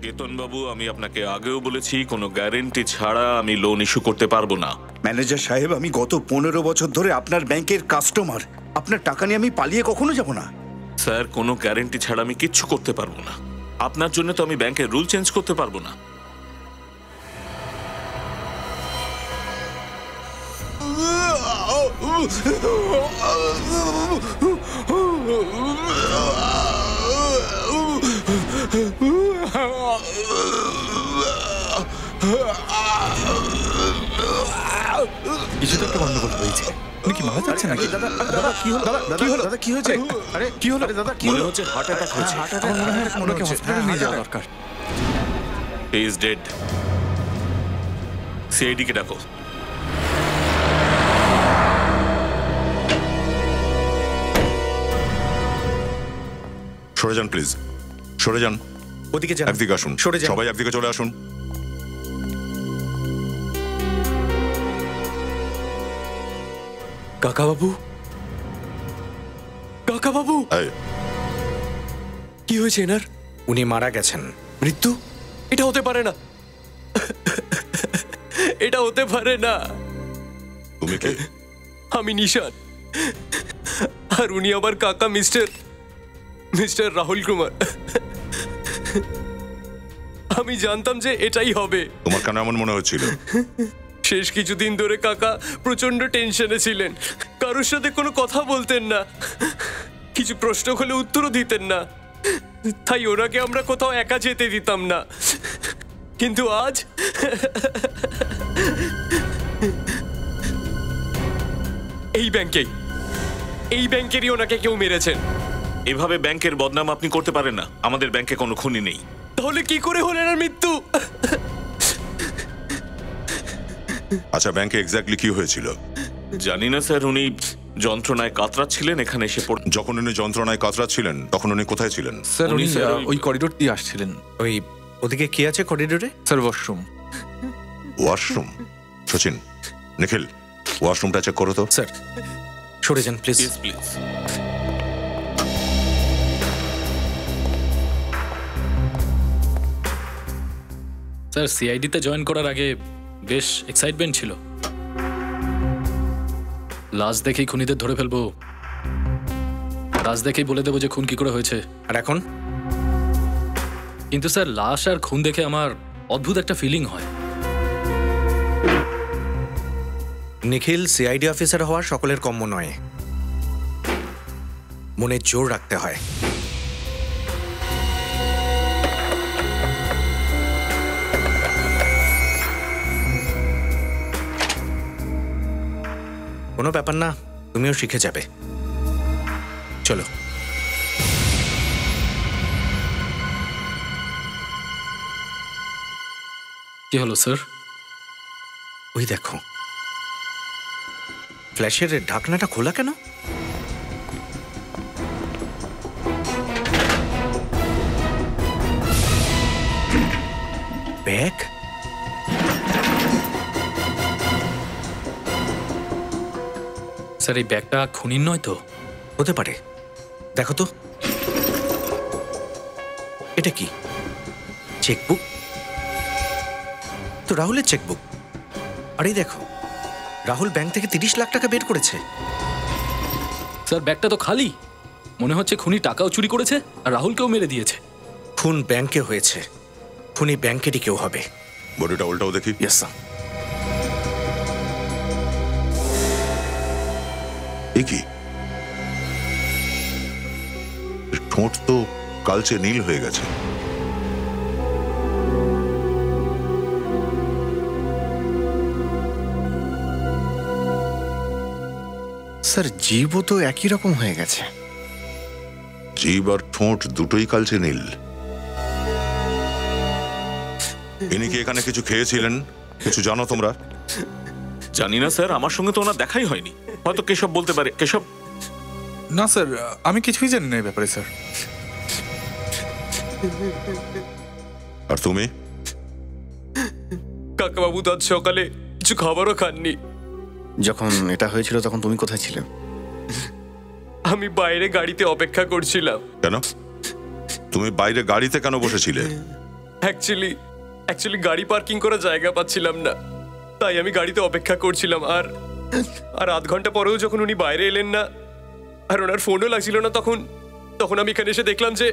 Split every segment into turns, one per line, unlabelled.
কেতন বাবু, আমি আপনাকে আগেও বলেছি কোনো গ্যারেন্টি ছাড়া আমি লোন ইস্যু করতে পারবো না।
ম্যানেজার সাহেব, আমি গত 15 বছর ধরে আপনার ব্যাংকের কাস্টমার। আপনার টাকা নিয়ে আমি পালিয়ে কখনো যাব না।
স্যার, কোনো গ্যারেন্টি ছাড়া আমি কিচ্ছু করতে পারবো না। আপনার জন্য তো আমি ব্যাংকের রুল চেঞ্জ করতে পারবো না।
কিছু তো একটা গন্ডগোল হয়েছে। উনি কি মারা যাচ্ছে নাকি?
দাদা কি হলো? দাদা কি হয়েছে? আরে কি হলো? দাদা কি
মনে হচ্ছে হার্ট অ্যাটাক হয়েছে।
মনে হচ্ছে হসপিটালে নিয়ে যাওয়া দরকার।
He is dead. সিআইডি কে ডাকো।
সরে যান প্লিজ, সরে যান।
ওদিকে যান,
একদিকে আসুন,
সরে যান।
সবাই একদিকে চলে আসুন।
কাকা বাবু, কাকা বাবু,
এই,
কি হয়েছে এনার?
উনি মারা গেছেন।
মৃত্যু? এটা হতে পারে না, এটা হতে পারে না।
তুমি কে?
আমি নিশান, আর উনি আমার কাকা মিস্টার রাহুল কুমার। আমি জানতাম যে এটাই হবে।
তোমার কেন এমন মনে হচ্ছিল?
শেষ কিছুদিন ধরে কাকা প্রচন্ড টেনশনে ছিলেন। কারোর সাথে কোনো কথা বলতেন না, কিছু প্রশ্ন হলে উত্তরও দিতেন না। তাই ওনাকে আমরা কোথাও একা যেতে দিতাম না। কিন্তু আজ এই ব্যাংকেরই ওনাকে কেউ মেরেছেন।
এভাবে ব্যাংকের বদনাম আপনি করতে পারেন না। আমাদের ব্যাংকে কোনো খুনি নেই।
তাহলে কি করে হলো এনার মৃত্যু?
আচ্ছা, ব্যাংকে এক্স্যাক্টলি কি হয়েছিল?
জানি না স্যার, উনি যন্ত্রণায় কাতরাচ্ছিলেন, এখানে এসে পড়ে।
যখন উনি যন্ত্রণায় কাতরাচ্ছিলেন তখন উনি কোথায় ছিলেন?
স্যার উনি
স্যার
ওই করিডোর দিয়ে আসছিলেন।
ওই ওদিকে কি আছে করিডোরে?
Sir washroom.
Washroom? Sachin, Nikhil, ওয়াশরুমটা চেক করো তো।
স্যার সরে যান প্লিজ।
প্লিজ।
স্যার, সিআইডিতে জয়েন করার আগে বেশ এক্সাইটমেন্ট ছিল। লাশ দেখেই খুনিদের ধরে ফেলবো, লাশ দেখেই বলে দেবো যে খুন কি করে হয়েছে।
আর এখন?
কিন্তু স্যার, লাশ আর খুন দেখে আমার অদ্ভুত একটা ফিলিং হয়।
নিখিল, সিআইডি অফিসার হওয়া সকলের কম্য নয়, মনে জোর রাখতে হয়। কোনো ব্যাপার না, তুমিও শিখে যাবে। চলো।
কি হলো স্যার?
ওই দেখো, ফ্ল্যাশের ঢাকনাটা খোলা কেন? ব্যাগ?
স্যার, এই ব্যাগটা খুনির নয় তো?
হতে পারে, দেখো তো। এটা কি? চেকবুক তো, রাহুলের চেকবুক। আরে দেখো, রাহুল ব্যাংক থেকে 30 লাখ টাকা বের করেছে।
স্যার, ব্যাগটা তো খালি। মনে হচ্ছে খুনি টাকাও চুরি করেছে আর রাহুলকেও মেরে দিয়েছে।
খুন ব্যাংকে হয়েছে, খুনি ব্যাংকেরই কেউ হবে।
বডিটা উল্টাও দেখি।
Yes sir.
এ কি? ঠোঁট তো কালচে নীল হয়ে গেছে।
স্যার, জিভও তো একই রকম হয়ে গেছে।
জিভ আর ঠোঁট দুটোই কালচে নীল। ইনি কি এখানে কিছু খেয়েছিলেন? কিছু জানো তোমরা?
জানি না স্যার, আমার সঙ্গে তো ওনার দেখাই হয়নি। হয়তো কেশব বলতে পারে। কেশব?
না স্যার, আমি কিছুই জানি না এই ব্যাপারে স্যার।
আর তুমি?
কাকাবাবু তো আজ সকালে কিছু খাবারও খাননি।
যখন এটা হয়েছিল তখন তুমি কোথায় ছিলে?
আমি বাইরে গাড়িতে অপেক্ষা করছিলাম।
কেন? তুমি বাইরে গাড়িতে কেন বসেছিলে?
অ্যাকচুয়ালি গাড়ি পার্কিং করার জায়গা পাচ্ছিলাম না, তাই আমি গাড়িতে অপেক্ষা করছিলাম। আর আধ ঘন্টা পরেও যখন উনি বাইরে এলেন না আর ওনার ফোনও লাগছিল না, তখন আমি এখানে এসে দেখলাম যে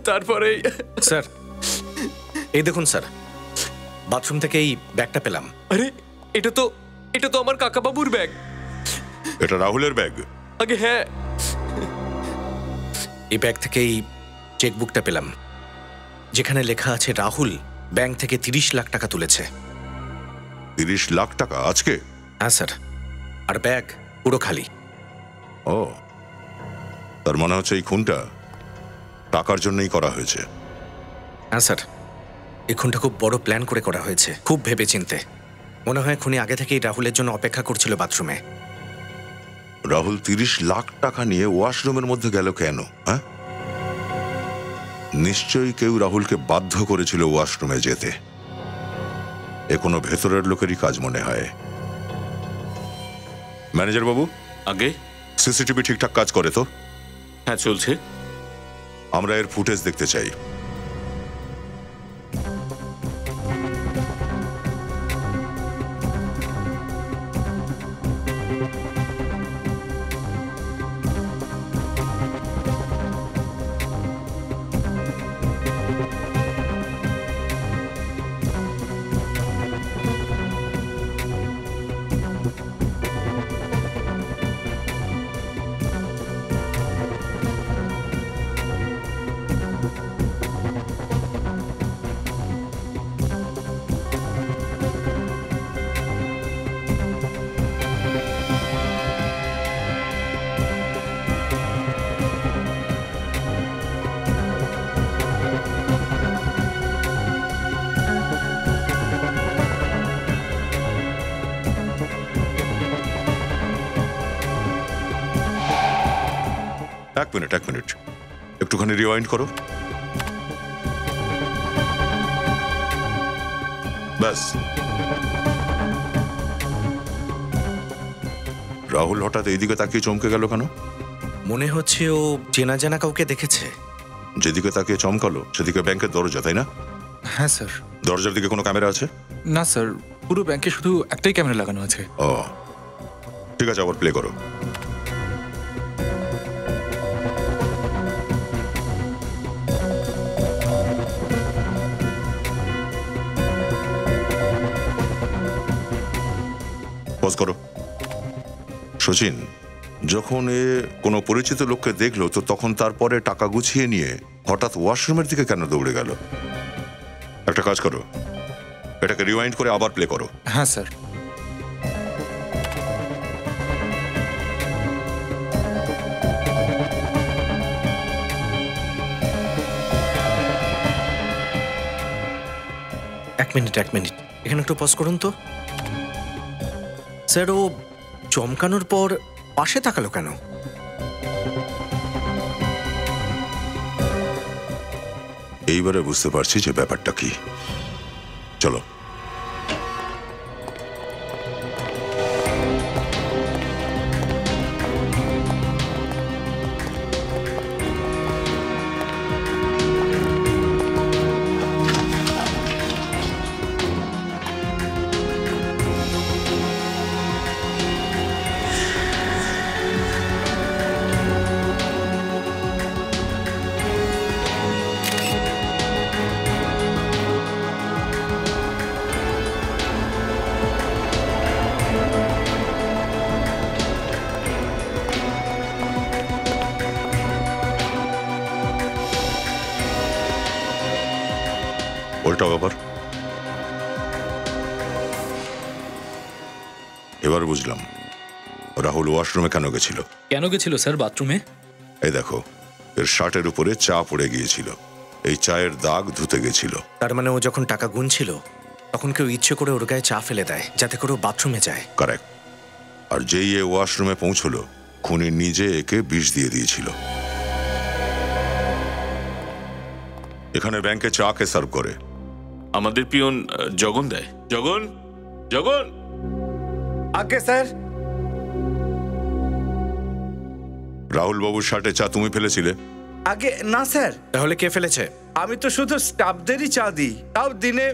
তারপরে
স্যার এই দেখুন স্যার, বাথরুম থেকে এই ব্যাগটা পেলাম।
আরে এটা তো আমার কাকাবাবুর ব্যাগ।
এটা রাহুলের ব্যাগ?
আগে হ্যাঁ।
এই ব্যাগ থেকে এই চেকবুকটা পেলাম, যেখানে লেখা আছে রাহুল ব্যাংক থেকে 30 লাখ টাকা তুলেছে।
30 লাখ টাকা আজকে?
হ্যাঁ স্যার, আর ব্যাগ পুরো খালি।
ও, তার মনে হচ্ছে এই খুনটা টাকার জন্যই করা হয়েছে।
হ্যাঁ স্যার, এই খুনটা খুব বড় প্ল্যান করে করা হয়েছে, খুব ভেবেচিন্তে। মনে হয় খুনি আগে থেকেই রাহুলের জন্য অপেক্ষা করছিল বাথরুমে।
রাহুল 30 লাখ টাকা নিয়ে ওয়াশরুমের মধ্যে গেল কেন? হ্যাঁ, নিশ্চয়ই কেউ রাহুলকে বাধ্য করেছিল ওয়াশরুমে যেতে। এ কোনো ভেতরের লোকেরই কাজ মনে হয়। ম্যানেজার বাবু,
আগে
সিসিটিভি ঠিকঠাক কাজ করে তো?
হ্যাঁ, চলছে।
আমরা এর ফুটেজ দেখতে চাই। এক মিনিট, একটুখানি রিওয়াইন্ড করো। ব্যাস। রাহুল হঠাৎ এইদিকে তাকিয়ে চমকে গেল কেন?
মনে হচ্ছে ও চেনা জানা কাউকে দেখেছে।
যেদিকে তাকিয়ে চমকালো সেদিকে ব্যাংকের দরজা, তাই না?
হ্যাঁ স্যার।
দরজার দিকে কোনো ক্যামেরা আছে?
না স্যার, পুরো ব্যাংকে শুধু একটাই ক্যামেরা লাগানো আছে।
ও, ঠিক আছে, আবার প্লে করো। পজ করো। সচিন, যখন এ কোনো পরিচিত লোককে দেখলো তো তখন তারপরে টাকা গুছিয়ে নিয়ে হঠাৎ ওয়াশরুমের দিকে কেন দৌড়ে গেল? একটা কাজ করো, এটাকে রিওয়াইন্ড করে আবার প্লে করো।
হ্যাঁ স্যার।
এক মিনিট, এখানে একটু পজ করুন তো। স্যার, ও চমকানোর পর পাশে তাকালো কেন?
এইবারে বুঝতে পারছি যে ব্যাপারটা কি। চলো। ওটাও আবার। এবার বুঝলাম রাহুল ওয়াশরুমে কেন গেছিল।
কেন গেছিল স্যার বাথরুমে?
এই দেখো, এর শার্টের উপরে চা পড়ে গিয়েছিল, এই চায়ের দাগ ধুতে গেছিল।
তার মানে ও যখন টাকা গুনছিল তখন কেউ ইচ্ছে করে ওর গায়ে চা ফেলে দেয় যাতে করে ও বাথরুমে যায়।
কারেক্ট। আর যেই এ ওয়াশরুমে পৌঁছলো খুনি নিজে একে বিষ দিয়ে দিয়েছিল। এখানে ব্যাংকে চা কে সার্ভ করে?
আমাদের পিয়ন জগন দেয়। জগন, জগন।
আগে স্যার।
রাহুল বাবুর শার্টে চা তুমি ফেলেছিলে?
আগে না স্যার,
তাহলে কে ফেলেছে?
আমি তো শুধু স্টাফদেরই চা দিই, তাও দিনে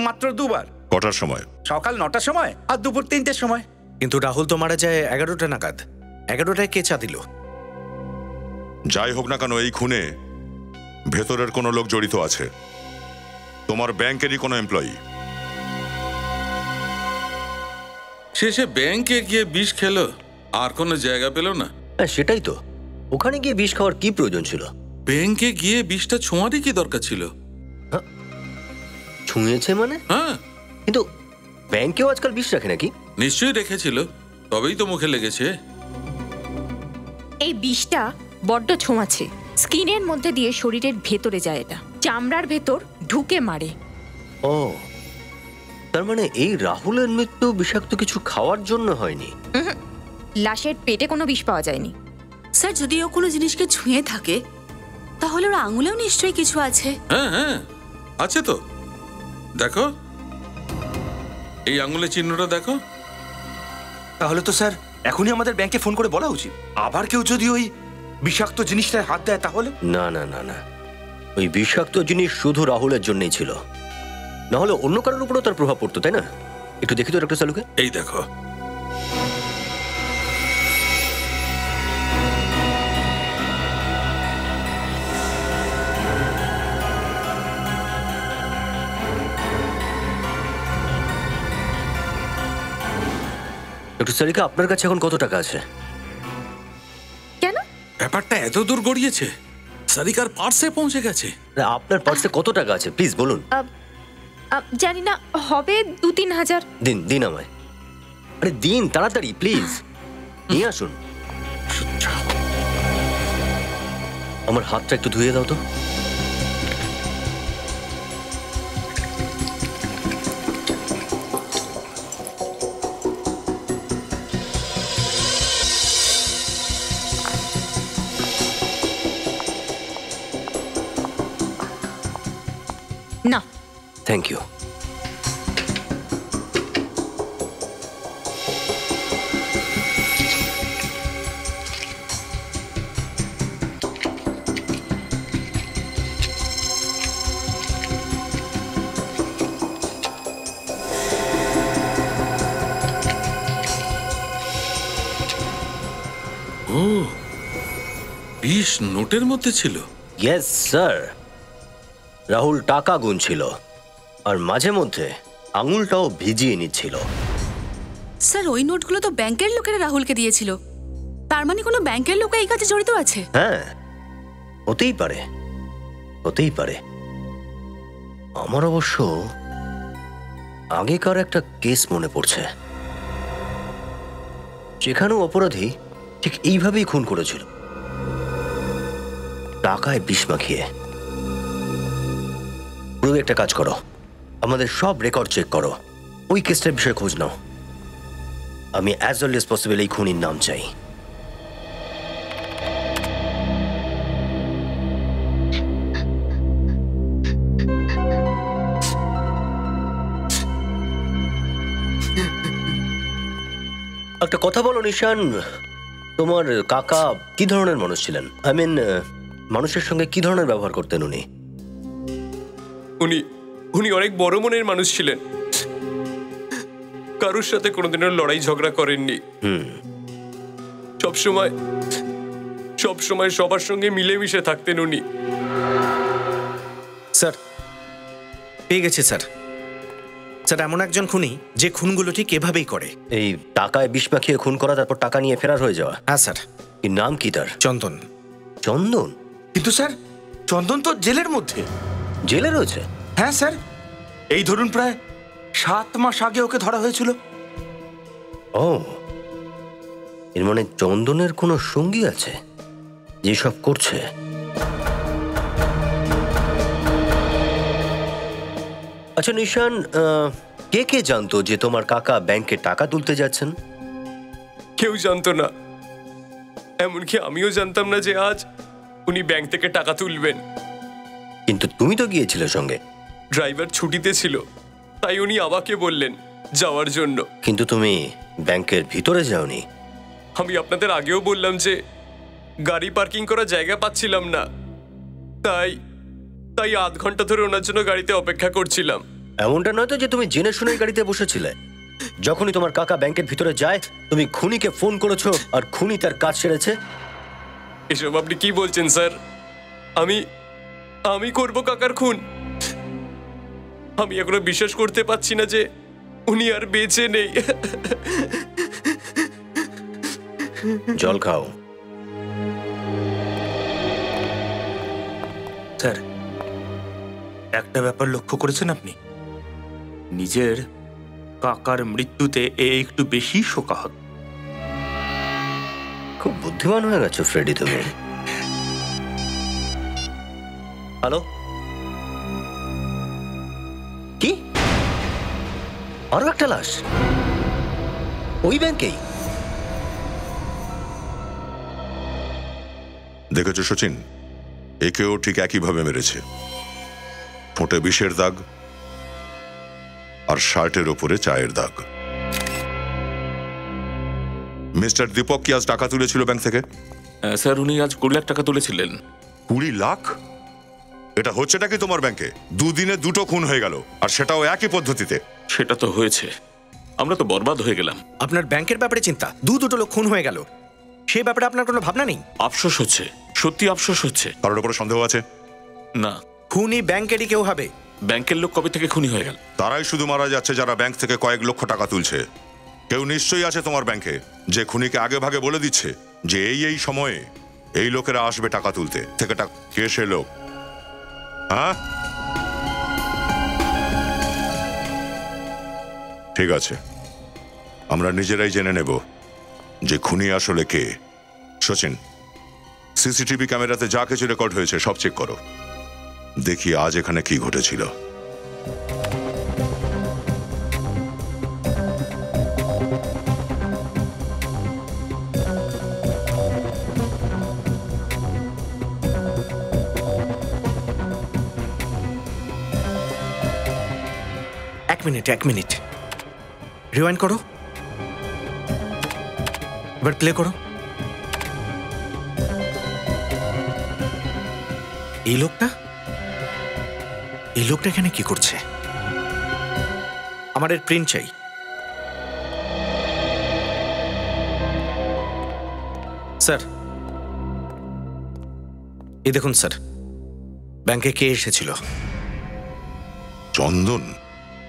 মাত্র 2 বার।
কটার সময়?
সকাল 9টার সময় আর দুপুর 3টের সময়।
কিন্তু রাহুল তো মারা যায় 11টা নাগাদ। 11টায় কে চা দিল?
যাই হোক না কেন, এই খুনে ভেতরের কোনো লোক জড়িত আছে, তোমার ব্যাংকেরই কোনো এমপ্লয়ি।
শেষে ব্যাংকে গিয়ে বিষ খেলো, আর কোনো জায়গা পেল না।
হ্যাঁ সেটাই তো, ওখানে গিয়ে বিষ খাওয়ার কি প্রয়োজন ছিল?
ব্যাংকে গিয়ে বিষটা ছোঁয়ারই কি দরকার ছিল?
ছুঁয়েছে মানে?
হ্যাঁ,
কিন্তু ব্যাংকেও আজকাল বিষ রাখে নাকি?
নিশ্চয়ই রেখেছিল, তবেই তো মুখে লেগেছে।
এই বিষটা বড্ড ছোঁয়াছে, স্কিনের মধ্যে দিয়ে শরীরের ভেতরে যায়, এটা চামড়ার ভেতর ঢুকে মারে।
ও, তার মানে এই রাহুলের মৃত্যু বিষাক্ত কিছু খাওয়ার জন্য হয়নি?
লাশের পেটে কোনো বিষ পাওয়া যায়নি।
স্যার, যদি ও কোনো জিনিসকে ছুঁয়ে থাকে তাহলে ওর আঙুলেও নিশ্চয়ই কিছু আছে।
হ্যাঁ হ্যাঁ, আছে তো, দেখো এই আঙুলের চিহ্নটা দেখো।
তাহলে তো স্যার এখনই আমাদের ব্যাংকে ফোন করে বলা উচিত। আবার কেউ যদি ওই বিষাক্ত জিনিসটায় হাত দেয় তাহলে?
না না না না, ওই বিষাক্ত জিনিস শুধু রাহুলের জন্যই ছিল, না হলে অন্য কারোর উপরও তার প্রভাব পড়তো, তাই না? একটু দেখি তো ডক্টর সালুকে।
এই দেখো,
ডক্টর সালিকা, আপনার কাছে এখন কত টাকা আছে?
কেন?
ব্যাপারটা এত দূর গড়িয়েছে, সারিকার পার্সে পৌঁছে গেছে।
আপনার পার্সে কত টাকা আছে প্লিজ বলুন।
জানি না, হবে 2-3 হাজার।
দিন দিন আমায়, আরে দিন তাড়াতাড়ি প্লিজ, নিয়ে আসুন। আমার হাতটা একটু ধুয়ে দাও তো।
না,
থ্যাংক ইউ।
ও, বিষ নোটের মধ্যে ছিল?
ইয়েস স্যার, রাহুল টাকা গুনছিল আর মাঝে মধ্যে আঙুলটাও ভিজিয়ে নিচ্ছিল।
স্যার, ওই নোটগুলো তো ব্যাংকের লোকেরা রাহুলকে দিয়েছিল, তার মানে কোনো ব্যাংকের লোক এই কাজে জড়িত আছে।
হ্যাঁ, হতেই পারে, হতেই পারে। আমার অবশ্য আগেকার একটা কেস মনে পড়ছে, যেখানেও অপরাধী ঠিক এইভাবেই খুন করেছিল, টাকায় বিষ মাখিয়ে। পুরো একটা কাজ করো, আমাদের সব রেকর্ড চেক করো, ওই কেসটার বিষয়ে খোঁজ নাও। আমি অ্যাজ আর্লি অ্যাজ পসিবল এই খুনির নাম চাই। একটা কথা বলো নিশান, তোমার কাকা কি ধরনের মানুষ ছিলেন? আই মিন, মানুষের সঙ্গে কি ধরনের ব্যবহার করতেন উনি?
উনি অনেক বড় মনের মানুষ ছিলেন, কারোর সাথে কোনোদিনও লড়াই ঝগড়া করেননি। সবসময় সবার সঙ্গে মিলেমিশে থাকতেন উনি।
স্যার, পেয়ে গেছি স্যার। স্যার, এমন একজন খুনি যে খুনগুলো ঠিক এভাবেই করে।
এই টাকায় বিষ মাখিয়ে খুন করা, তারপর টাকা নিয়ে ফেরার হয়ে যাওয়া?
হ্যাঁ স্যার।
কি নাম কি তার?
চন্দন।
চন্দন?
কিন্তু স্যার, চন্দন তো জেলের মধ্যে।
জেলে রয়েছে?
হ্যাঁ স্যার, এই ধরুন প্রায় 7 মাস আগে ওকে ধরা হয়েছিল।
ও, এর মানে চন্দনের কোনো সঙ্গী আছে যেসব করছে? আচ্ছা নিশান, কে কে জানতো যে তোমার কাকা ব্যাংকে টাকা তুলতে যাচ্ছেন?
কেউ জানতো না, এমনকি আমিও জানতাম না যে আজ উনি ব্যাংক থেকে টাকা তুলবেন।
কিন্তু তুমি তো গিয়েছিলে সঙ্গে।
ড্রাইভার ছুটিতে ছিল, তাই উনি আমাকে বললেন যাওয়ার জন্য।
কিন্তু তুমি ব্যাংকের ভিতরে যাওনি।
আমি আপনাদের আগেও বললাম যে গাড়ি পার্কিং করার জায়গা পাচ্ছিলাম না, তাই তাই আধ ঘন্টা ধরে ওনার জন্য গাড়িতে অপেক্ষা করছিলাম।
এমনটা নয় তো যে তুমি জেনে শুনে গাড়িতে বসেছিলে? যখনই তোমার কাকা ব্যাংকের ভিতরে যায় তুমি খুনিকে ফোন করেছো আর খুনি তার কাজ সেরেছে।
এসব আপনি কি বলছেন স্যার? আমি আমি করব কাকার খুন? আমি এখনো বিশ্বাস করতে পারছি না যে উনি আর বেঁচে নেই।
জল খাও।
স্যার, একটা ব্যাপার লক্ষ্য করেছেন আপনি? নিজের কাকার মৃত্যুতে একটু বেশি শোকাহত।
খুব বুদ্ধিমান হয়ে গেছো ফ্রেডি তুমি। হ্যালো, কি আরো একটা লাশ ওই ব্যাংকেই?
দেখেছো সচিন, একেও ঠিক একইভাবে মেরেছে। ঠোঁটে বিষের দাগ আর শার্টের ওপরে চায়ের দাগ। মিস্টার দীপক কি আজ টাকা তুলেছিল ব্যাংক থেকে?
স্যার, উনি আজ 20 লাখ টাকা তুলেছিলেন।
20 লাখ? এটা হচ্ছেটা কি তোমার ব্যাংকে? দুদিনে দুটো খুন হয়ে গেল, আর সেটাও একই পদ্ধতিতে।
সেটা তো হয়েছে, আমরা তো বরবাদ হয়ে গেলাম।
আপনার ব্যাংকের ব্যাপারে চিন্তা, দুটো লোক খুন হয়ে গেল, সেই ব্যাপারে আপনার কোনো ভাবনা নেই?
আফসোস হচ্ছে, সত্যি আফসোস হচ্ছে।
কারোর উপরে সন্দেহ আছে?
না।
খুনি ব্যাংকেরই কেউ হবে?
ব্যাংকের লোক কবে থেকে খুনি হয়ে গেল?
তারাই শুধু মারা যাচ্ছে যারা ব্যাংক থেকে কয়েক লক্ষ টাকা তুলছে। কেউ নিশ্চয়ই আছে তোমার ব্যাংকে যে খুনিকে আগে ভাগে বলে দিচ্ছে যে এই সময়ে এই লোকেরা আসবে টাকা তুলতে। থেকে কে সে লোক? হ্যাঁ, ঠিক আছে, আমরা নিজেরাই জেনে নেব যে খুনি আসলে কে। সচিন, সিসিটিভি ক্যামেরাতে যা কিছু রেকর্ড হয়েছে সব চেক করো, দেখি আজ এখানে কি ঘটেছিল।
এক মিনিট রিওয়াইন্ড করো, এবার প্লে করো। এই লোকটা এখানে কি করছে? আমার এর প্রিন্ট চাই। স্যার, এই দেখুন স্যার, ব্যাংকে কে এসেছিল?
চন্দন?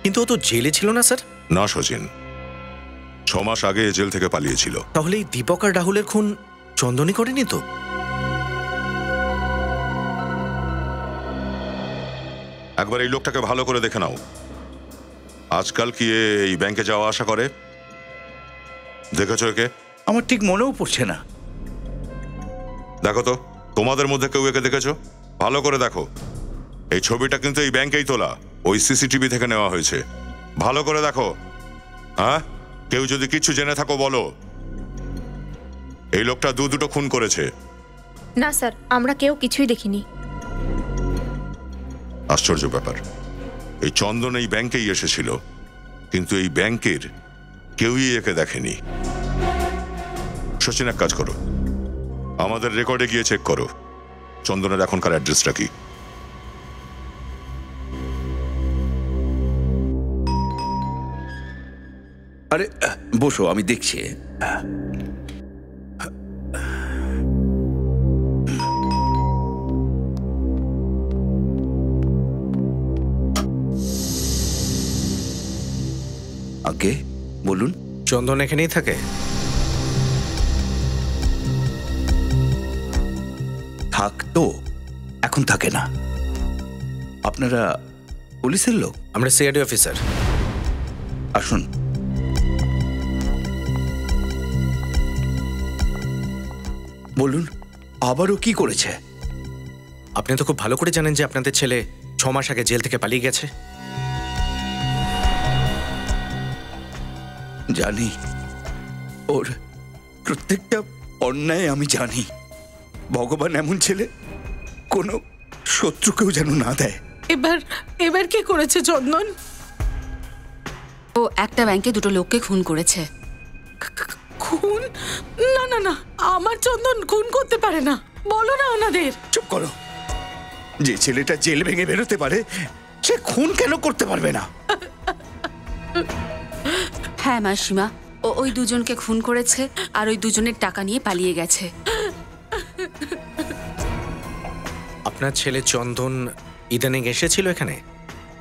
কিন্তু ও তো জেলে ছিল না স্যার।
না সচিন, 6 মাস আগে জেল থেকে পালিয়েছিল।
তাহলে এই দীপক আর রাহুলের খুন চন্দনই করেনি তো?
একবার এই লোকটাকে ভালো করে দেখে নাও। আজকাল কি এই ব্যাংকে যাওয়া আসা করে? দেখেছো একে?
আমার ঠিক মনেও পড়ছে না।
দেখো তো, তোমাদের মধ্যে কেউ একে দেখেছো? ভালো করে দেখো। এই ছবিটা কিন্তু এই ব্যাংকেই তোলা, ওই সিসিটিভি থেকে নেওয়া হয়েছে। ভালো করে দেখো। হ্যাঁ, কেউ যদি কিছু জেনে থাকো বলো। এই লোকটা দুটো খুন করেছে।
না স্যার, আমরা কেউ কিছুই দেখিনি।
আশ্চর্য ব্যাপার, এই চন্দন এই ব্যাংকেই এসেছিল, কিন্তু এই ব্যাংকের কেউই একে দেখেনি। সচিন, এক কাজ করো, আমাদের রেকর্ডে গিয়ে চেক করো চন্দনের এখনকার অ্যাড্রেসটা কি।
আরে বসো, আমি দেখছি। আগে বলুন।
চন্দন এখানেই থাকে?
থাকতো, এখন থাকে না। আপনারা পুলিশের লোক?
আমরা সিআইডি অফিসার।
আসুন। বলুন, আবারও কি করেছে?
আপনি তো খুব ভালো করে জানেন যে আপনাদের ছেলে 6 মাস আগে জেল থেকে পালিয়ে গেছে।
জানি, ওর প্রত্যেকটা অন্যায় আমি জানি। ভগবান এমন ছেলে কোনো শত্রুকেও যেন না দেয়।
এবার কি করেছে চন্দন? ও একটা ব্যাংকে দুটো লোককে খুন করেছে। খুন? না না না, আমার চন্দন খুন করতে পারে না। বলো না ওনাদের।
চুপ করো। যে ছেলেটা জেল ভেঙে বেরোতে পারে সে খুন কেন করতে পারবে না?
হ্যাঁ মাসিমা, ও ওই দুজনকে খুন করেছে আর ওই দুজনের টাকা নিয়ে পালিয়ে গেছে।
আপনার ছেলে চন্দন ইদানিং এসেছিল এখানে?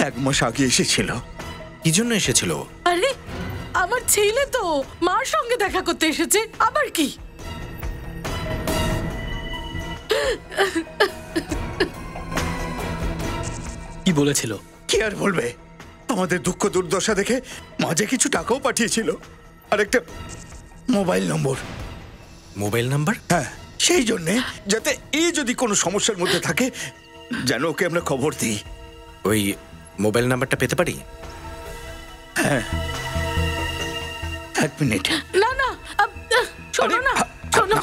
1 মাস আগে এসেছিল।
কি জন্য এসেছিল?
আরে আমার ছেলে তো মার সঙ্গে দেখা করতে এসেছে, আবার কি?
কি বলেছিল?
কি আর বলবে, আমাদের দুঃখ দুর্দশা দেখে মাঝে কিছু টাকাও পাঠিয়েছিল আর একটা মোবাইল নম্বর।
Mobile number?
হ্যাঁ, সেই জন্যে যাতে যদি কোনো সমস্যার মধ্যে থাকে যেন ওকে আমরা খবর দিই।
ওই মোবাইল নাম্বারটা পেতে পারি?
হ্যাঁ, 1 মিনিট।
না না, শোনো না, শোনো,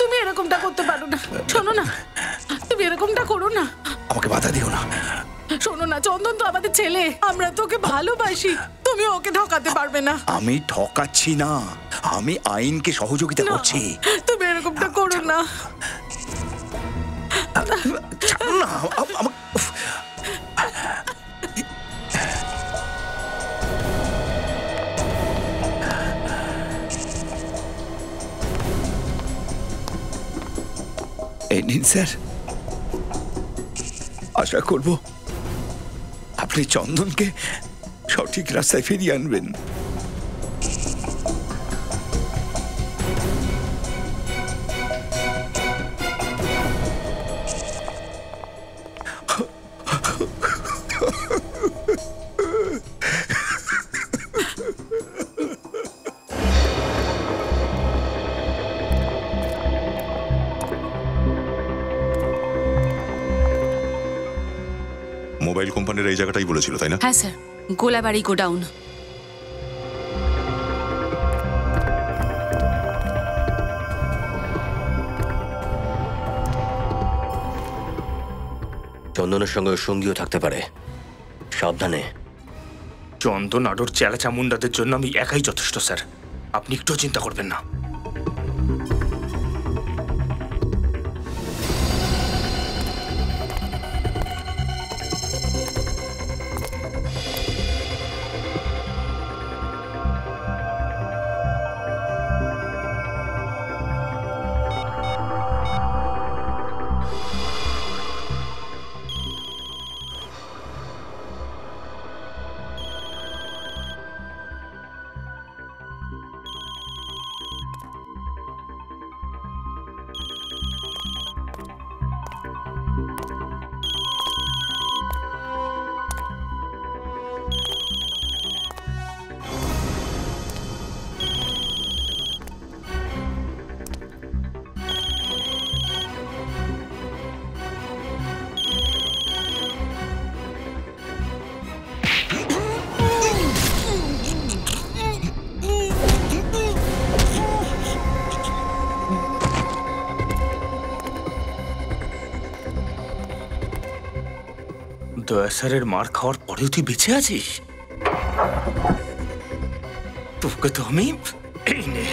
তুমি এরকমটা করতে পারো না। শোনো না, তুমি এরকমটা করো না।
আমাকে বাধা দিও না।
শোনো না, চন্দন তো আমাদের ছেলে, আমরা তো ওকে ভালোবাসি, তুমি ওকে ঠকাতে পারবে না।
আমি ঠকাচ্ছি না, আমি আইনকে সহযোগিতা করছি।
তুমি এরকমটা করো না।
ছাড়ো না আমাকে। এই নিন স্যার, আশা করব আপনি চন্দনকে সঠিক রাস্তায় ফিরিয়ে আনবেন।
মোবাইল কোম্পানির এই জায়গাটাই বলেছিল, তাই না?
হ্যাঁ স্যার, গোলাবাড়ি গোডাউন।
চন্দনের সঙ্গে ওর সঙ্গীও থাকতে পারে, সাবধানে।
চন্দন আর ওর চেলা চামুন্ডাদের জন্য আমি একাই যথেষ্ট স্যার, আপনি একটু চিন্তা করবেন না। দয়া স্যারের মার খাওয়ার পরেও তুই বেঁচে আছিস? তোকে তো আমি এই নে।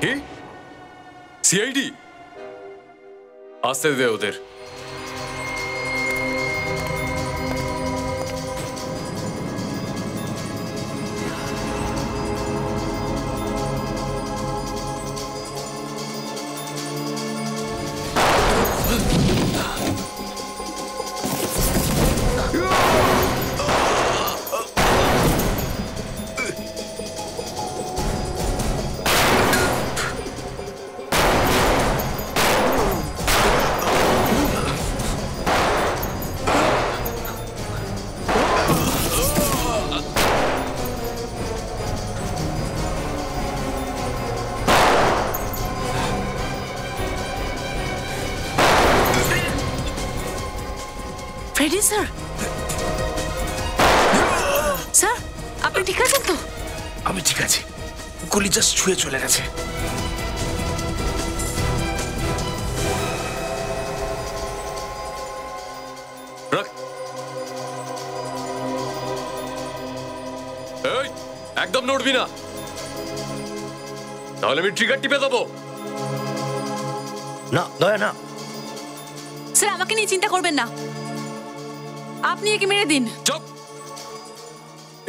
কি সিআইডি? আসতে দে ওদের।
ফ্রেডি স্যার, স্যার আপনি ঠিক আছেন তো?
আমি ঠিক আছি, গুলি জাস্ট ছুঁয়ে চলে গেছে।
রাখ। এই, একদম নড়বি না, তাহলে আমি ট্রিগার টিপে দেবো।
না দয়া না।
স্যার আমাকে নিয়ে চিন্তা করবেন না, আপনি একে মেরে দিন।
চুপ!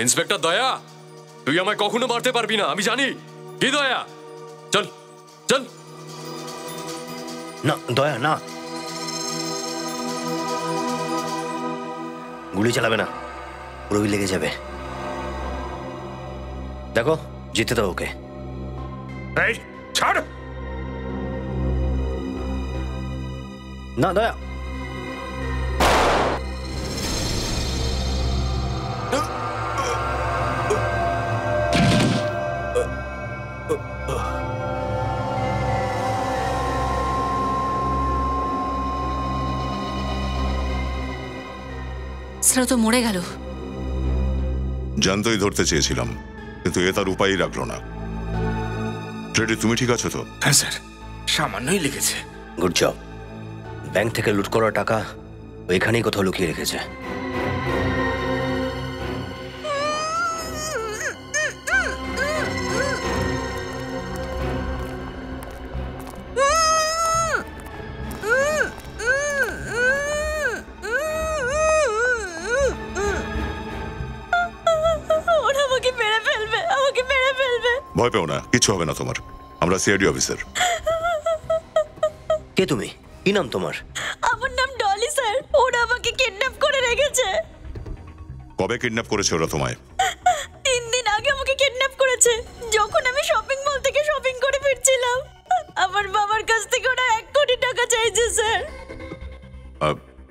ইন্সপেক্টর দয়া, তুই আমায় কখনো মারতে পারবি না, আমি জানি। কি দয়া, চল চল।
না দয়া না, গুলি চালাবে না, পুরোই লেগে যাবে। দেখো যেতে দাও ওকে।
এই ছাড়।
না দয়া,
স্যার তো মরে গেল।
জানতোই ধরতে চেয়েছিলাম, কিন্তু এ তার উপায়ই রাখলো না। ফ্রেডি, তুমি ঠিক আছো তো?
হ্যাঁ স্যার, সামান্যই লেগেছে।
Good job. ব্যাংক থেকে লুট করা টাকা ওইখানেই কোথাও লুকিয়ে রেখেছে।
ভয় পেও না, কিচ্ছু হবে না তোমার। আমরা সিআইডি অফিসার।
কে তুমি? কি নাম তোমার?
আমার নাম ডলি স্যার। ওরা আমাকে কিডন্যাপ করে রেখেছে।
কবে কিডন্যাপ করেছে ওরা তোমায়?
3 দিন আগে আমাকে কিডন্যাপ করেছে, যখন আমি শপিং মল থেকে শপিং করে ফিরছিলাম। আমার বাবার কাছ থেকে ওরা 1 কোটি টাকা চাইছে স্যার।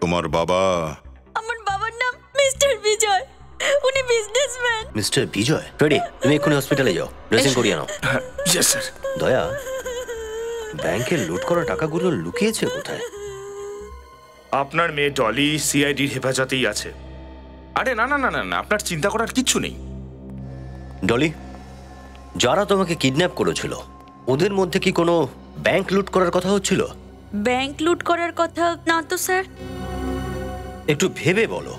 তোমার বাবা?
আমার বাবার নাম মিস্টার বিজয়, উনি বিজনেসম্যান।
মিস্টার বিজয়? ফ্রেডি, তুমি এক্ষুনি হসপিটালে যাও, ড্রেসিং করিয়ে নাও।
Yes sir.
দয়া, ব্যাংকে লুট করা টাকাগুলো লুকিয়েছে কোথায়?
আপনার মেয়ে ডলি সিআইডির হেফাজতেই আছে। আরে না না না না না, আপনার চিন্তা করার কিচ্ছু নেই।
ডলি, যারা তোমাকে কিডন্যাপ করেছিল ওদের মধ্যে কি কোনো ব্যাংক লুট করার কথা হচ্ছিল?
ব্যাংক লুট করার কথা না তো স্যার।
একটু ভেবে বলো,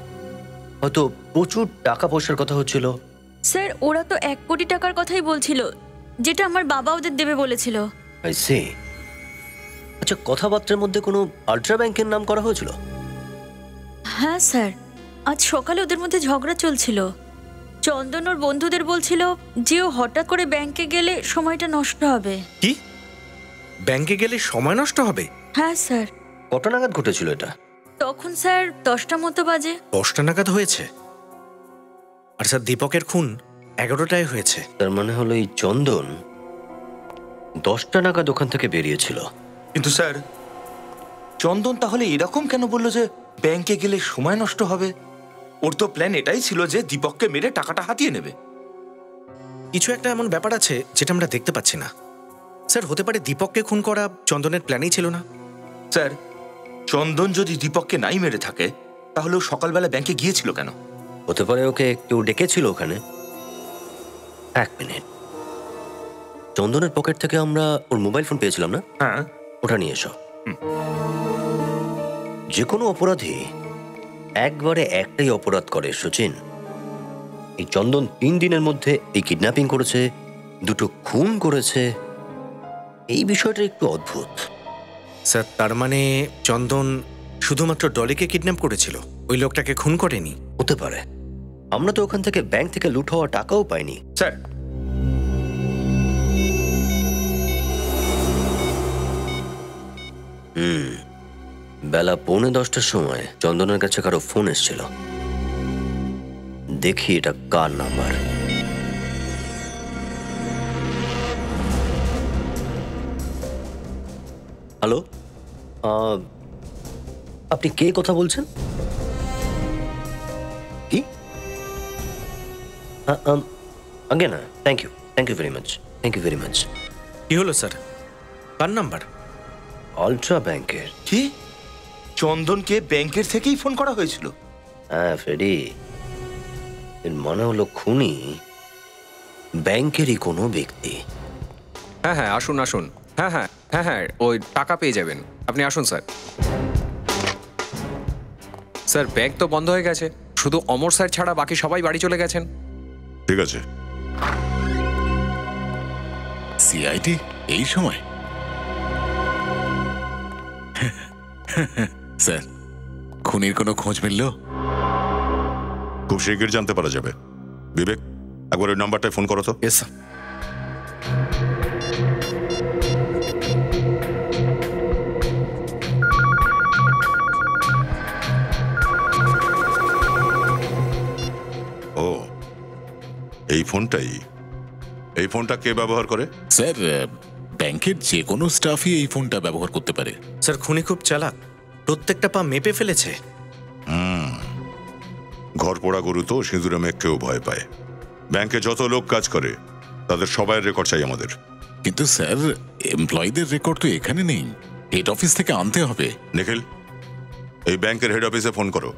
হয়তো প্রচুর টাকা পয়সার কথা হচ্ছিল।
স্যার ওরা তো 1 কোটি টাকার কথাই বলছিল, যেটা আমার বাবা ওদের দেবে বলেছিল।
I see. আচ্ছা, কথাবার্তার মধ্যে কোনো আল্ট্রা ব্যাংকের নাম করা হয়েছিল?
হ্যাঁ স্যার, আজ সকালে ওদের মধ্যে ঝগড়া চলছিল। চন্দন ওর বন্ধুদের বলছিল যে ও হঠাৎ করে ব্যাংকে গেলে সময়টা নষ্ট হবে।
কি? ব্যাংকে গেলে সময় নষ্ট হবে?
হ্যাঁ স্যার।
কত নাগাদ ঘটেছিল এটা?
তখন স্যার 10টা মতো বাজে।
10টা নাগাদ হয়েছে? আর স্যার দীপকের খুন 11টায় হয়েছে।
তার মানে হলো এই চন্দন 10টা নাগাদ ওখান থেকে বেরিয়েছিল।
কিন্তু স্যার, চন্দন তাহলে এরকম কেন বললো যে ব্যাংকে গেলে সময় নষ্ট হবে? ওর তো প্ল্যান এটাই ছিল যে দীপককে মেরে টাকাটা হাতিয়ে নেবে।
কিছু একটা এমন ব্যাপার আছে যেটা আমরা দেখতে পাচ্ছি না। স্যার, হতে পারে দীপককে খুন করা চন্দনের প্ল্যানই ছিল না।
স্যার, চন্দন যদি দীপককে নাই মেরে থাকে তাহলে ও সকালবেলা ব্যাংকে গিয়েছিল কেন?
হতে পারে ওকে কেউ ডেকেছিল ওখানে। 1 মিনিট, চন্দনের পকেট থেকে আমরা ওর মোবাইল ফোন পেয়েছিলাম না?
হ্যাঁ,
ওটা নিয়ে এসো। যে কোনো অপরাধী একবারে একটাই অপরাধ করে সচিন। এই চন্দন 3 দিনের মধ্যে এই কিডন্যাপিং করেছে, 2টো খুন করেছে, এই বিষয়টা একটু অদ্ভুত।
স্যার তার মানে চন্দন শুধুমাত্র ডলিকে কিডন্যাপ করেছিল, ওই লোকটাকে খুন করেনি?
হতে পারে। আমরা তো ওখান থেকে ব্যাংক থেকে লুট হওয়া টাকাও পাইনি।
স্যার
বেলা 9:45টার সময় চন্দনের কাছে কারো ফোন এসেছিল। দেখি এটা কার নাম্বার। হ্যালো, আপনি কে কথা বলছেন? কি? আগে না, thank you very much, very much.
কি হলো স্যার, কার নাম্বার?
আল্ট্রা ব্যাংকের।
কি চন্দনকে ব্যাংকের থেকেই ফোন করা হয়েছিল?
হ্যাঁ ফ্রেডি, এর মানে হলো খুনি ব্যাংকেরই কোনো ব্যক্তি।
হ্যাঁ হ্যাঁ আসুন আসুন, হ্যাঁ হ্যাঁ হ্যাঁ হ্যাঁ ওই টাকা পেয়ে যাবেন, আপনি আসুন স্যার। স্যার ব্যাংক তো বন্ধ হয়ে গেছে, শুধু অমর স্যার ছাড়া বাকি সবাই বাড়ি চলে গেছেন।
ঠিক আছে।
সিআইডি এই সময়? স্যার খুনির কোনো খোঁজ মিলল?
খুব শীঘ্র জানতে পারা যাবে। বিবেক, একবার ওই নাম্বারটায় ফোন করো তো।
Yes sir.
ও, এই ফোনটা কে ব্যবহার করে?
স্যার ব্যাংকের যে কোনো স্টাফই এই ফোনটা ব্যবহার করতে পারে।
স্যার খুনি খুব চালাক, প্রত্যেকটা পা মেপে ফেলেছে।
ঘর পোড়া গরু তো সিঁদুরে মেঘকেও ভয় পায়। ব্যাংকে যত লোক কাজ করে তাদের সবাইয়ের রেকর্ড চাই আমাদের।
কিন্তু স্যার এমপ্লয়ীদের রেকর্ড তো এখানে নেই, হেড অফিস থেকে আনতে হবে।
নিখিল, এই ব্যাংকের হেড অফিসে ফোন করো,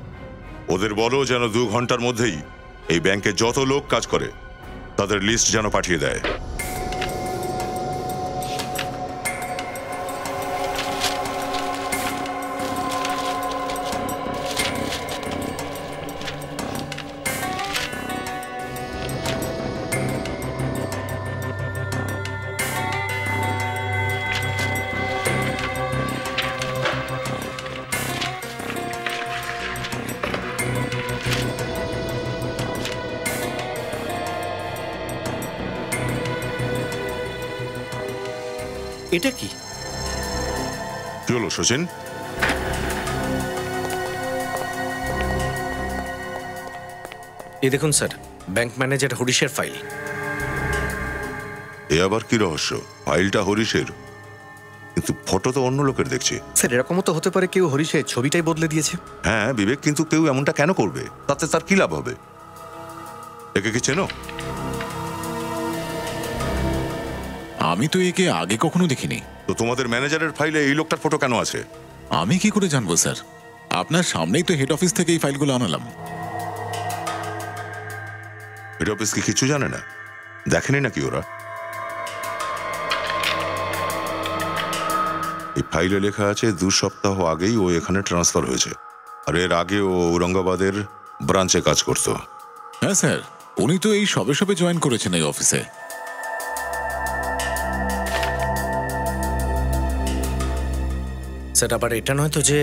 ওদের বলো যেন 2 ঘন্টার মধ্যেই এই ব্যাংকে যত লোক কাজ করে তাদের লিস্ট যেন পাঠিয়ে দেয়।
এটা কি?
কি হলো সচিন?
এই দেখুন স্যার, ব্যাংক ম্যানেজার হরিশের ফাইল।
এ আবার কি রহস্য? ফাইলটা হরিশের, কিন্তু ফটো তো অন্য লোকের দেখছি।
স্যার এরকমও তো হতে পারে কেউ হরিশের ছবিটাই বদলে দিয়েছে।
হ্যাঁ বিবেক, কিন্তু কেউ এমনটা কেন করবে? তাতে তার কি লাভ হবে? একে কি চেনো?
আমি তো একে আগে কখনো দেখিনি।
তো তোমাদের ম্যানেজারের ফাইলে এই লোকটার ফটো কেন আছে?
আমি কি করে জানবো স্যার? আপনার সামনেই তো হেড অফিস থেকে এই ফাইলগুলো আনালাম।
হেড অফিস কি কিছু জানে না? দেখেনি নাকি ওরা? এই ফাইলে লেখা আছে 2 সপ্তাহ আগেই ও এখানে ট্রান্সফার হয়েছে, আর এর আগে ও ঔরঙ্গাবাদের ব্রাঞ্চে কাজ করত।
হ্যাঁ স্যার, উনি তো এই সবে সবে জয়েন করেছেন এই অফিসে।
স্যার আবার এটা নয় তো যে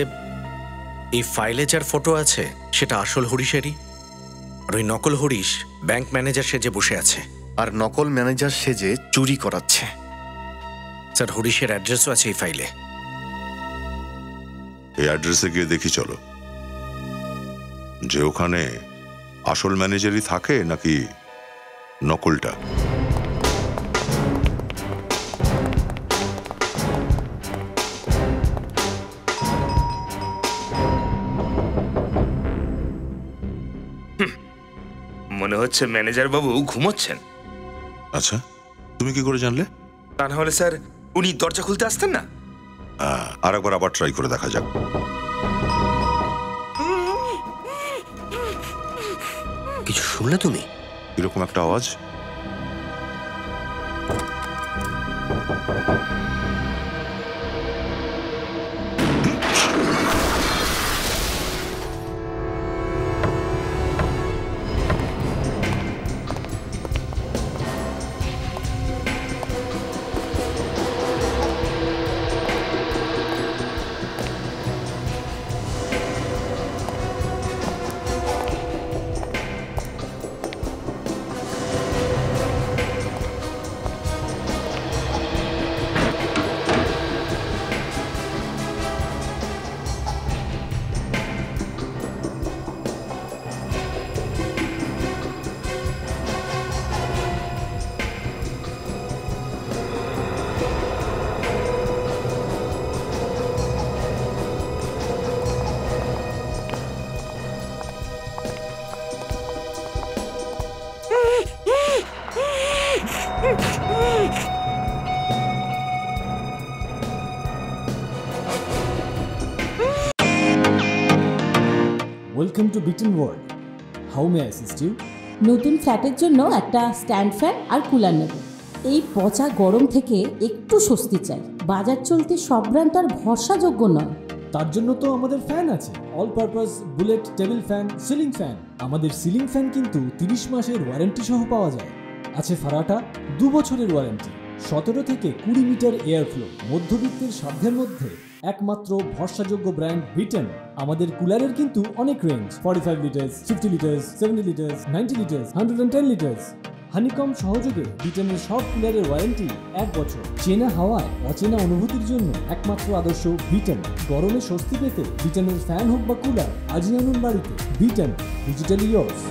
এই ফাইলে যার ফটো আছে সেটা আসল হরিশেরই, আর ওই নকল হরিশ ব্যাংক ম্যানেজার সেজে বসে আছে,
আর নকল ম্যানেজার সেজে চুরি করাচ্ছে।
স্যার হরিশের অ্যাড্রেসও আছে এই ফাইলে।
এই অ্যাড্রেসে গিয়ে দেখি চলো, যে ওখানে আসল ম্যানেজারই থাকে নাকি নকলটা।
মনে হচ্ছে ম্যানেজার বাবু ঘুমোচ্ছেন।
আচ্ছা, তুমি কি করে জানলে?
তা না হলে স্যার উনি দরজা খুলতে আসতেন না?
আরেকবার আবার ট্রাই করে দেখা যাক।
কিছু শুনলে তুমি?
এরকম একটা আওয়াজ।
Welcome to Bitten world. How may assist you?
নতুন ফ্ল্যাটের জন্য একটা স্ট্যান্ড ফ্যান আর কুলার নেব। এই পচা গরম থেকে একটু স্বস্তি চাই। বাজার চলতে সব ব্র্যান্ড তো আর ভরসাযোগ্য নয়।
তার জন্য তো আমাদের ফ্যান আছে, all purpose bullet table fan, ceiling fan. আমাদের সিলিং ফ্যান কিন্তু 30 মাসের ওয়ারেন্টি সহ পাওয়া যায়। আছে ফারাটা 2 বছরের ওয়ারেন্টি, 17 থেকে 20 মিটার এয়ার ফ্লো। মধ্যবিত্তের সাধ্যের মধ্যে একমাত্র ভরসাযোগ্য ব্র্যান্ড বিটেন। আমাদের কুলারের কিন্তু অনেক range, 45 litres, 50 litres, 70 litres, 90 litres, 110 litres. Honeycomb সহযোগে বিটেনের সব কুলারের ওয়ারেন্টি 1 বছর। চেনা হাওয়ায় অচেনা অনুভূতির জন্য একমাত্র আদর্শ বিটেন। গরমে স্বস্তি পেতে বিটেনের ফ্যান হোক বা কুলার, আজই আনুন বাড়িতে। বিটেন, ডিজিটালি ইয়ার্স।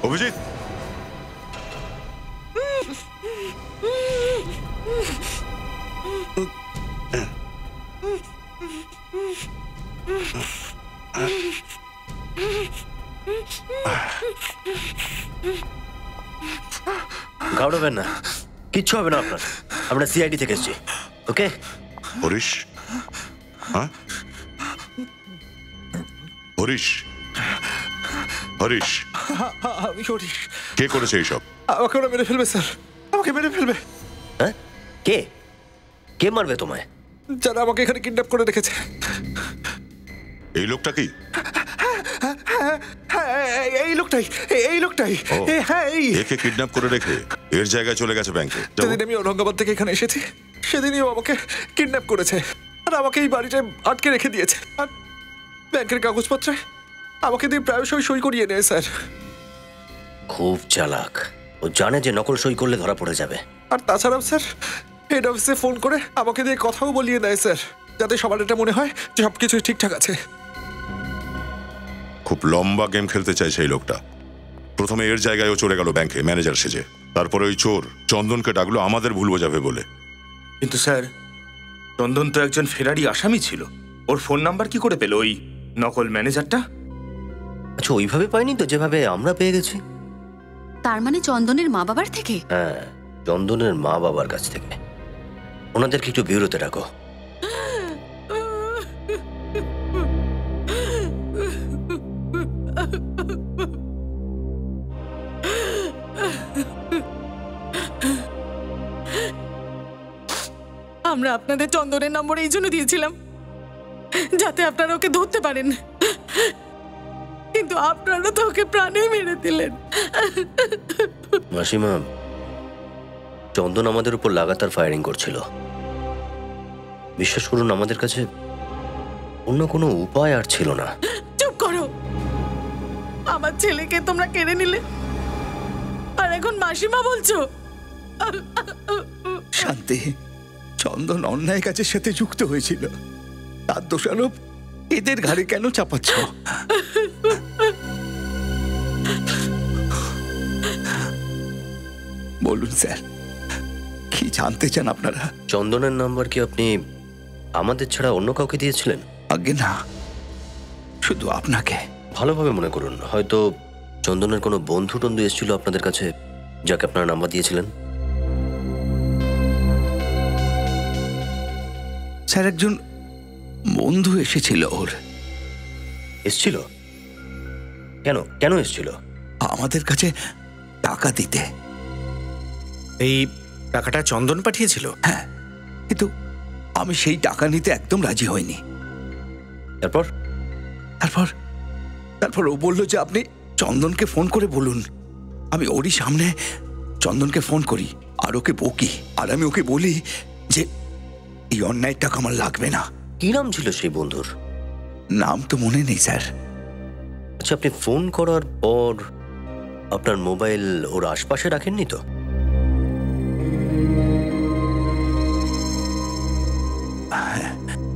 অভিজিৎ,
ঘাবড়াবেন না, কিচ্ছু হবে না আপনার। আমরা সিআইডি থেকে এসেছি। ওকে
হরিশ? হ্যাঁ হরিশ? হরিশ
আমি হরিশ।
কে করেছে এইসব?
আমাকে ওরা মেরে ফেলবে স্যার, আমাকে মেরে ফেলবে।
হ্যাঁ? কে কে মারবে তোমায়?
যারা আমাকে এখানে কিডন্যাপ করে রেখেছে।
এই লোকটা কি?
এই লোকটাই, এই লোকটাই। হ্যাঁ,
একে কিডন্যাপ করে রেখে এর জায়গায় চলে গেছে ব্যাংকে।
যেদিন আমি ঔরঙ্গাবাদ থেকে এখানে এসেছি সেদিনই ও আমাকে কিডন্যাপ করেছে আর আমাকে এই বাড়িটায় আটকে রেখে দিয়েছে। আর ব্যাংকের কাগজপত্রে আমাকে দিয়ে প্রায়শই সই করিয়ে নেয় স্যার।
খুব চালাক, ও জানে যে নকল সই করলে ধরা পড়ে যাবে।
আর তাছাড়াও স্যার হেড অফিসে ফোন করে আমাকে দিয়ে কথাও বলিয়ে দেয় স্যার, যাতে সবার এটা মনে হয় যে সবকিছু ঠিকঠাক আছে।
খুব লম্বা গেম খেলতে চাইছে এই লোকটা। প্রথমে এর জায়গায় ও চলে গেল ব্যাংকে ম্যানেজার সেজে, তারপরে ওই চোর চন্দনকে ডাকলো আমাদের ভুল বোঝাবে বলে।
কিন্তু স্যার, চন্দন তো একজন ফেরারি আসামি ছিল, ওর ফোন নাম্বার কি করে পেল ওই নকল ম্যানেজারটা?
আচ্ছা, ওইভাবে পাইনি তো যেভাবে আমরা পেয়ে গেছি।
তার মানে চন্দনের মা বাবার থেকে?
হ্যাঁ, চন্দনের মা বাবার কাছ থেকে। ওনাদেরকে একটু বিরতে রাখো।
আমরা আপনাদের চন্দনের নম্বর এই জন্য দিয়েছিলাম যাতে আপনারা ওকে ধরতে পারেন, কিন্তু আপনারা তো ওকে প্রাণে মেরে দিলেন।
মাসিমা, চন্দন আমাদের উপর লাগাতার ফায়ারিং করছিল। বিশ্বাস করুন, আমাদের কাছে অন্য কোনো উপায় আর ছিল না।
চুপ করো, আমার ছেলেকে তোমরা কেড়ে নিলে আর এখন মাসিমা বলছো?
শান্তি, চন্দন অন্যায় কাজের সাথে যুক্ত হয়েছিল, তার দোষারোপ এদের ঘাড়ে কেন চাপাচ্ছ? বলুন স্যার, কি জানতে চান আপনারা?
চন্দনের নাম্বার কি আপনি আমাদের ছাড়া অন্য কাউকে দিয়েছিলেন?
আগে না, শুধু আপনাকে।
ভালোভাবে মনে করুন, হয়তো চন্দনের কোনো বন্ধু টন্ধু এসেছিল আপনাদের কাছে, যাকে আপনারা নাম্বার দিয়েছিলেন।
স্যার, একজন বন্ধু এসেছিল। ওর
এসেছিল? কেন কেন এসেছিল?
আমাদের কাছে টাকা দিতে।
এই টাকাটা চন্দন পাঠিয়েছিল?
হ্যাঁ, কিন্তু আমি সেই টাকা নিতে একদম রাজি হইনি।
তারপর
তারপর
তারপর ও বলল যে আপনি চন্দনকে ফোন করে বলুন। আমি ওরই সামনে চন্দনকে ফোন করি আর ওকে বকি, আর আমি ওকে বলি যে এই অন্যায় টাকা আমার লাগবে না।
কি নাম ছিল সেই বন্ধুর?
নাম তো মনে নেই স্যার।
আচ্ছা, আপনি ফোন করার পর আপনার মোবাইল ওর আশপাশে রাখেননি তো?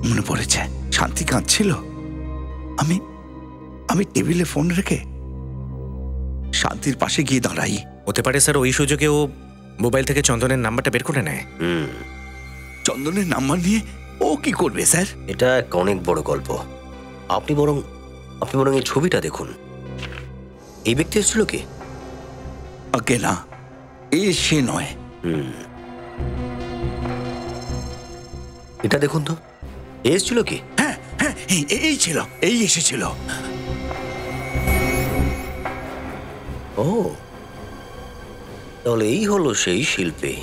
মনে পড়েছে, শান্তি কাঁদছিল। আমি আমি টেবিলে ফোন রেখে শান্তির পাশে গিয়ে দাঁড়াই।
হতে পারে স্যার ওই সুযোগে ও মোবাইল থেকে চন্দনের নাম্বারটা বের করে নেয়।
চন্দনের নাম্বার নিয়ে ও কি করবে স্যার?
এটা এক অনেক বড় গল্প। আপনি বরং এই ছবিটা দেখুন। এই ব্যক্তি এসেছিল কি?
আগে না, সে নয়।
এটা দেখুন তো, এসেছিল কি?
হ্যাঁ হ্যাঁ, এই ছিল, এই এসেছিল।
ও, তাহলে এই হলো সেই শিল্পী।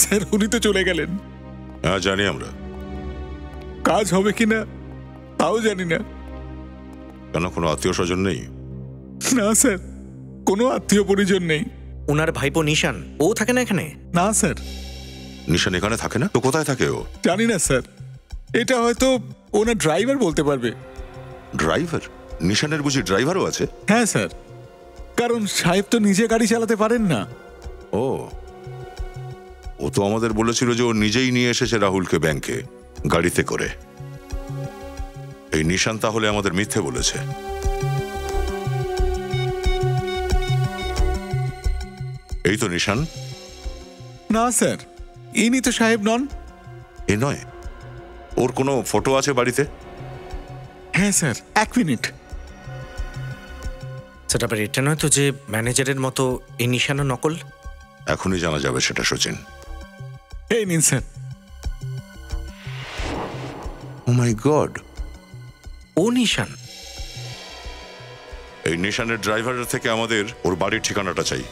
স্যার উনি তো চলে গেলেন।
হ্যাঁ জানি আমরা।
কাজ হবে কিনা তাও জানি না।
কেন, কোনো আত্মীয় স্বজন নেই?
না স্যার, কোনো আত্মীয় পরিজন নেই।
ওনার ভাইপো নিশান, ও থাকে না এখানে?
না স্যার।
নিশান এখানে থাকে না তো? কোথায় থাকে ও?
জানি না স্যার, এটা হয়তো ওনার ড্রাইভার বলতে পারবে।
ড্রাইভার? নিশানের বুঝি ড্রাইভারও আছে?
হ্যাঁ স্যার, কারণ সাহেব তো নিজে গাড়ি চালাতে পারেন না।
ও তো আমাদের বলেছিল যে ও নিজেই নিয়ে এসেছে রাহুলকে ব্যাংকে গাড়িতে করে। এই নিশান তাহলে আমাদের মিথ্যে বলেছে। এই তো নিশান।
না স্যার, ইনি তো সাহেব নন।
এ নয়? ওর কোনো ফটো আছে বাড়িতে?
হ্যাঁ স্যার, 1 মিনিট।
সেটা আবার এটা নয় তো যে ম্যানেজারের মতো এই নিশানও নকল?
এখনই জানা যাবে সেটা সচিন।
এই নিন স্যার।
ও মাই গড,
ও নিশান।
এই নিশানের ড্রাইভারের থেকে আমাদের ওর বাড়ির ঠিকানাটা চাই।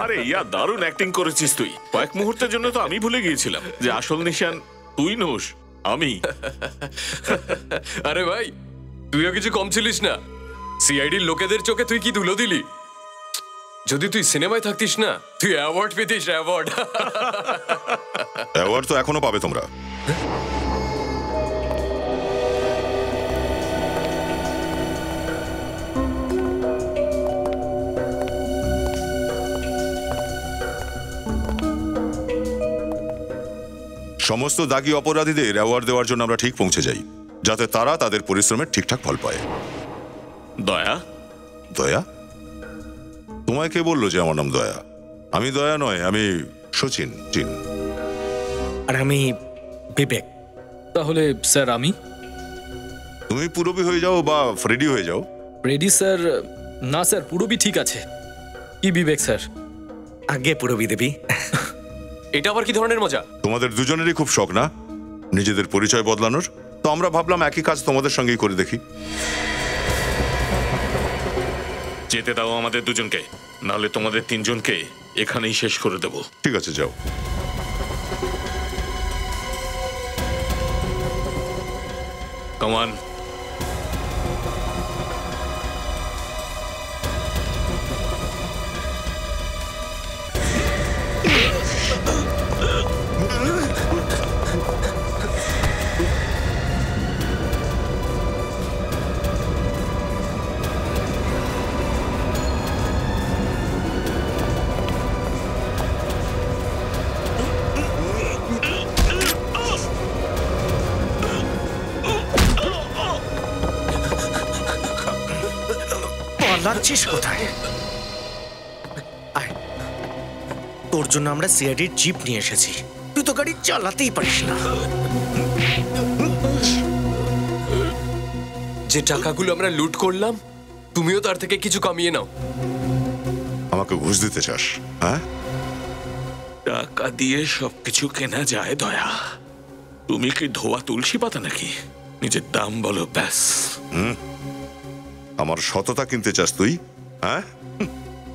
আরে ইয়া, দারুণ অ্যাক্টিং করেছিস তুই। কয়েক মুহূর্তের জন্য তো আমি ভুলে গিয়েছিলাম যে আসল নিশান তুই নোস, আমি।
আরে ভাই, তুইও কিছু কম ছিলিস না। সিআইডির লোকেদের চোখে তুই কি ধুলো দিলি। যদি তুই সিনেমায় থাকতিস না, তুই অ্যাওয়ার্ড পেতিস।
অ্যাওয়ার্ড তো এখনো পাবে তোমরা। সমস্ত দাগী অপরাধীদের অ্যাওয়ার্ড দেওয়ার জন্য আমরা ঠিক পৌঁছে যাই, যাতে তারা তাদের পরিশ্রমের ঠিকঠাক ফল পায়।
দয়া?
দয়া? তোমায় কে বললো যে আমার নাম দয়া? আমি দয়া নয়, আমি সচিন।
আর আমি বিবেক।
তাহলে স্যার আমি?
তুমি পুরবি হয়ে যাও বা ফ্রেডি হয়ে যাও।
Ready sir? না স্যার, পুরবি ঠিক আছে। কি বিবেক স্যার?
আগে পুরবি দেবী।
এটা আবার কি ধরনের মজা?
তোমাদের দুজনেরই খুব শখ না নিজেদের পরিচয় বদলানোর? তো আমরা ভাবলাম একই কাজ তোমাদের সঙ্গেই করে দেখি।
যেতে দাও আমাদের দুজনকে, নাহলে তোমাদের তিনজনকে এখানেই শেষ করে দেব।
ঠিক আছে, যাও।
কমান।
পালাচ্ছিস কোথায়? তোর জন্য আমরা সিআইডির জিপ নিয়ে এসেছি, তুই তো গাড়ি চালাতেই পারিস না।
যে টাকাগুলো আমরা লুট করলাম, তুমিও তার থেকে কিছু কামিয়ে নাও।
আমাকে ঘুষ দিতে চাস? হ্যাঁ,
টাকা দিয়ে সবকিছু কেনা যায় দয়া? তুমি কি ধোয়া তুলসী পাতা নাকি? নিজের দাম বলো ব্যাস।
আমার সততা কিনতে চাস তুই? হ্যাঁ,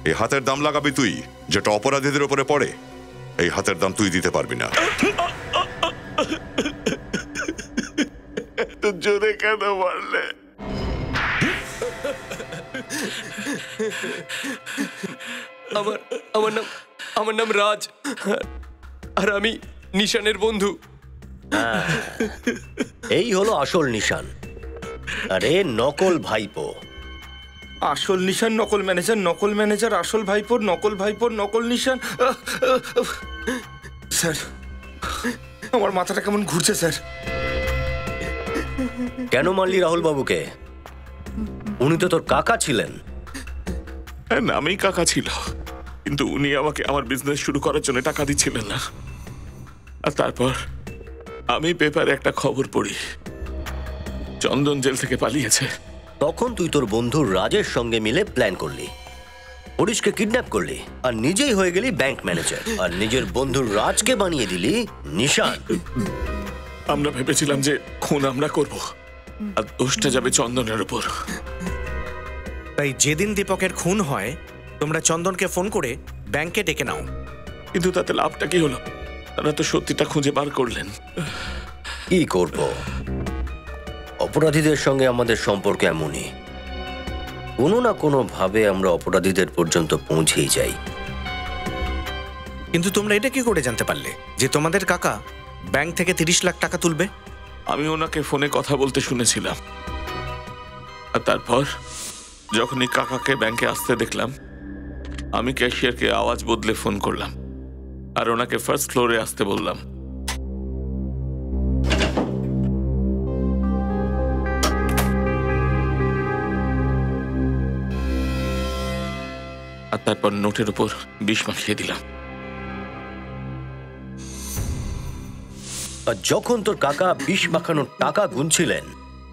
এই হাতের দাম লাগাবি তুই, যেটা অপরাধীদের উপরে পড়ে। এই হাতের দাম তুই দিতে পারবি না।
জোরে কেন মারলে?
আমার নাম রাজ, আর আমি নিশানের বন্ধু।
এই হলো আসল নিশান, আরে নকল ভাইপো।
আসল নিশান নকল ম্যানেজার, নকল ম্যানেজার আসল ভাইপোর, নকল ভাইপোর নকল নিশান। স্যার, আমার মাথাটা কেমন ঘুরছে স্যার।
কেন মারলি রাহুল বাবুকে? উনি তো তোর কাকা ছিলেন।
নামেই কাকা ছিল, কিন্তু উনি আমাকে আমার বিজনেস শুরু করার জন্য টাকা দিচ্ছিলেন না। আর তারপর আমি পেপারে একটা খবর পড়ি, চন্দন জেল থেকে পালিয়েছে।
তখন তুই তোর বন্ধু রাজের সঙ্গে মিলে প্ল্যান করলি, হরিশকে কিডন্যাপ করলি, আর নিজেই হয়ে গেলি ব্যাংক ম্যানেজার, আর নিজের বন্ধুর রাজকে বানিয়ে দিলি নিশান।
আমরা ভেবেছিলাম যে খুন আমরা করব, আর দোষটা যাবে চন্দনের উপর।
তাই যেদিন দীপকের খুন হয় তোমরা চন্দনকে ফোন করে ব্যাংকে ডেকে নাও।
কিন্তু তাতে লাভটা কি হলো? তারা তো সত্যিটা খুঁজে বার করলেন।
কি করব? অপরাধীদের সঙ্গে আমাদের সম্পর্ক এমনই, কোনো না কোনো ভাবে আমরা অপরাধীদের পর্যন্ত পৌঁছেই যাই।
কিন্তু তোমরা এটা কি করে জানতে পারলে যে তোমাদের কাকা ব্যাংক থেকে 30 লাখ টাকা তুলবে?
আমি ওনাকে ফোনে কথা বলতে শুনেছিলাম, আর তারপর যখনই কাকাকে ব্যাংকে আসতে দেখলাম, আমি ক্যাশিয়ারকে আওয়াজ বদলে ফোন করলাম আর ওনাকে ফার্স্ট ফ্লোরে আসতে বললাম। আর তারপর নোটের উপর বিষ মাখিয়ে দিলাম।
আর যখন তোর কাকা বিষ মাখানোর টাকা গুনছিলেন,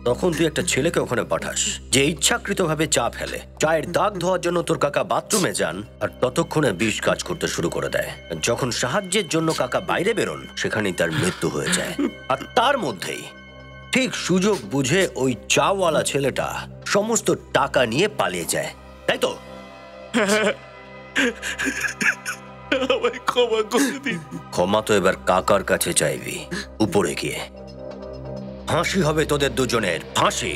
তখন তুই একটা ছেলেকে ওখানে পাঠাস যে ইচ্ছাকৃতভাবে চা ফেলে। চায়ের দাগ ধোয়ার জন্য তোর কাকা বাথরুমে যান, আর ততক্ষণে বিষ কাজ করতে শুরু করে দেয়। যখন সাহায্যের জন্য কাকা বাইরে বেরোন, সেখানেই তার মৃত্যু হয়ে যায়। আর তার মধ্যেই ঠিক সুযোগ বুঝে ওই চাওয়ালা ছেলেটা সমস্ত টাকা নিয়ে পালিয়ে যায়, তাই তো? ক্ষমা তো এবার কাকার কাছে চাইবি, উপরে গিয়ে। ফাঁসি হবে তোদের দুজনের, ফাঁসি।